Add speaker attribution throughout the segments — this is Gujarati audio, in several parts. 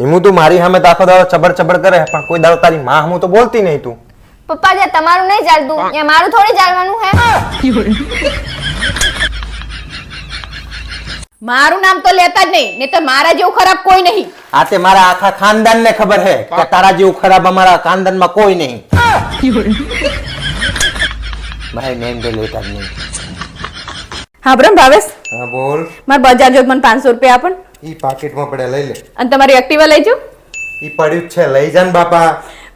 Speaker 1: હિમુ તું મારી સામે આખો દાડો ચબડ ચબડ કરે પણ કોઈ દાડો તારી માં હું તો બોલતી નહીં તું.
Speaker 2: પપ્પા જે તમારું નહીં ચાલતું એ મારું થોડી ચાલવાનું હે.
Speaker 3: મારું નામ તો લેતા જ નહીં, નહીં તો મારા જેવું ખરાબ કોઈ નહીં.
Speaker 1: આ તે મારા આખા ખાનદાનને ખબર છે કે તારા જેવું ખરાબ અમારા ખાનદાનમાં કોઈ નહીં. ભાઈ નેમ તો લેતા જ નહીં.
Speaker 3: હા બ્રહ્મ ભાવેશ,
Speaker 1: હા બોલ.
Speaker 3: માર બજાર જો મને 500 રૂપિયા આપણ.
Speaker 1: ઈ પાકીટમાં પડે લઈ લે.
Speaker 3: અને તમારી એક્ટિવા લઈ જાઓ.
Speaker 1: ઈ પડ્યું જ છે લઈ જા ને બાપા.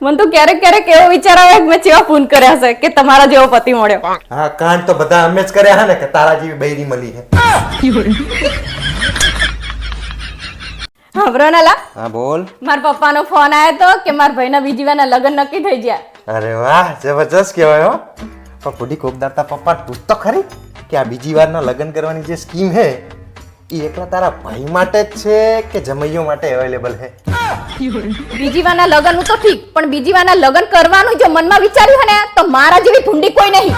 Speaker 3: મને તો ક્યારેક ક્યારેક એવો વિચાર આવે કે મેં ચેવા ફોન કર્યા છે કે તમારા જેવો પતિ મળ્યો.
Speaker 1: હા કાંડ તો બધા અમે જ કર્યા હે ને કે તારા જેવી બૈરી મળી છે.
Speaker 3: હા બ્રહ્મલા,
Speaker 1: હા બોલ.
Speaker 3: મારા પપ્પાનો ફોન આવ્યો તો કે મારા ભાઈના બીજી વારના લગ્ન નક્કી થઈ ગયા.
Speaker 1: અરે વાહ જબરજસ્ત કહેવાય હો. પણ બુઢી કોકદાર તારા પપ્પા પૂછ તો ખરી કે આ બીજી વારના લગ્ન કરવાની જે સ્કીમ હે ઈ એકલા તારા ભાઈ માટે જ છે કે જમૈયો માટે અવેલેબલ છે?
Speaker 3: બીજી વારના લગ્ન તો ઠીક, પણ બીજી વારના લગ્ન કરવાનું જો મનમાં વિચાર્યું હે ને તો મારા જેવી ભૂંડી કોઈ નહીં.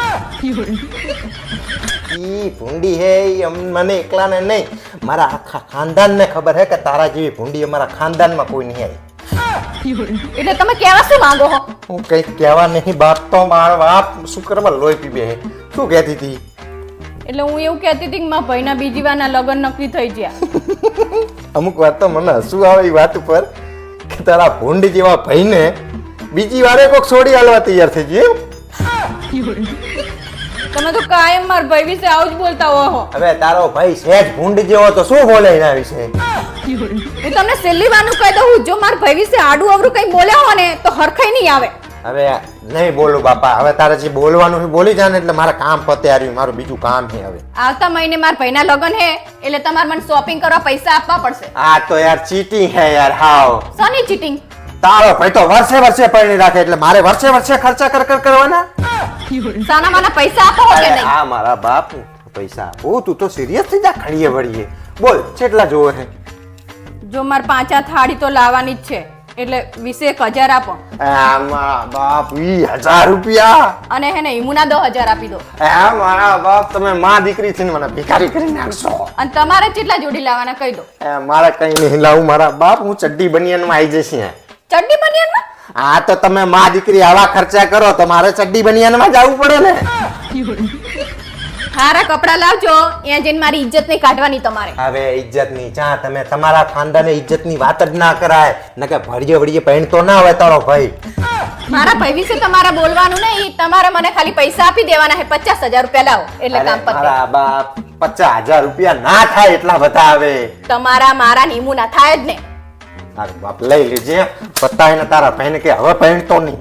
Speaker 1: ઈ ભૂંડી હે ઈ મને એકલાને નહીં મારા આખા ખાનદાનને ખબર હે કે તારા જેવી ભૂંડી અમારા ખાનદાનમાં કોઈ નહીં આવી.
Speaker 3: એટલે તમે કેવા શું માંગો હો?
Speaker 1: હું કઈ કહેવા નહીં બાપ તો મારા બાપ શું કરવા લોહી પીબે હે. શું કહેતી હતી?
Speaker 3: એટલે હું એવું કહેતી હતી કે મારા ભાઈના બીજી વારના લગ્ન નક્કી થઈ ગયા.
Speaker 1: અમુક વાત તો મને હસવું આવે એ વાત ઉપર કે તારા ભૂંડી જેવા ભાઈને બીજી વારે કોક છોડી હાલવા તૈયાર થઈ ગયું.
Speaker 3: તમે તો કાયમ મારા ભાઈ વિશે આવું જ બોલતા હો.
Speaker 1: હવે તારો ભાઈ સહેજ ભૂંડ જેવો તો શું બોલે એના વિશે?
Speaker 3: હું તમને છેલ્લી વારનું કહી દઉં, જો મારા ભાઈ વિશે આડું અવરું કઈ બોલ્યા હો ને તો હરખાઈ નહીં આવે.
Speaker 1: હવે નહીં બોલું બાપા. હવે તારે જે બોલવાનું છે બોલી જા ને એટલે મારા કામ પતે આવ્યું. મારું બીજું કામ છે હવે.
Speaker 3: આવતા મહિને મારા ભાઈના લગ્ન હે એટલે તમારે મને શોપિંગ કરવા પૈસા આપવા પડશે.
Speaker 1: આ તો યાર ચીટિંગ હે યાર હાવ.
Speaker 3: શાની ચીટિંગ?
Speaker 1: તારો ભાઈ તો વર્ષે વર્ષે પરણી રાખે એટલે મારે વર્ષે વર્ષે ખર્ચા કરવાના.
Speaker 3: સાના માના પૈસા આપો કે નહીં?
Speaker 1: આ મારા બાપ પૈસા આપો. તું તો સિરિયસ થઈ જા ખડીએ વળીએ. બોલ કેટલા જોવે છે?
Speaker 3: જો મારે 5 થાળી તો લાવવાની જ છે એટલે 20,000 આપો.
Speaker 1: મારા બાપ 20,000 રૂપિયા
Speaker 3: અને હે ને હિમુના 10,000 આપી દો.
Speaker 1: મારા બાપ તમે માં દીકરી થઈને મને ભિખારી કરી નાખશો.
Speaker 3: અને તમારે કેટલા જોડી લાવવાના કહી દો.
Speaker 1: મારે કઈ નહીં લાવું મારા બાપ. હું ચડ્ડી બનિયાનમાં આવી જઈશ.
Speaker 3: ચડ્ડી બનિયાનમાં?
Speaker 1: હા તો તમે માં દીકરી આવા ખર્ચા કરો તો મારે ચડ્ડી બનિયાનમાં જવું પડે ને.
Speaker 3: સારા કપડા લાવજો, ત્યાં જઈને મારી ઇજ્જત નહીં કાઢવાની તમારે.
Speaker 1: હવે ઇજ્જત ની ચા તમે તમારા ખાનદાને ઇજ્જત ની વાત જ ના કરાય ને કે ભળીએ વળીએ પહેણતો ના હોય તારો ભાઈ.
Speaker 3: મારા ભાઈ વિશે તમારે બોલવાનું નહીં, તમારે મને ખાલી પૈસા આપી દેવાના છે. 50,000 રૂપિયા લાવો એટલે કામ પતે.
Speaker 1: મારા બાપ 50,000 રૂપિયા ના થાય એટલા બધા આવે.
Speaker 3: તમારા મારા હિમુ ના થાય જ ને.
Speaker 1: તારો બાપ લઈ લેજે. પતાય ને તારા ભાઈને કે હવે પહેણતો નહીં.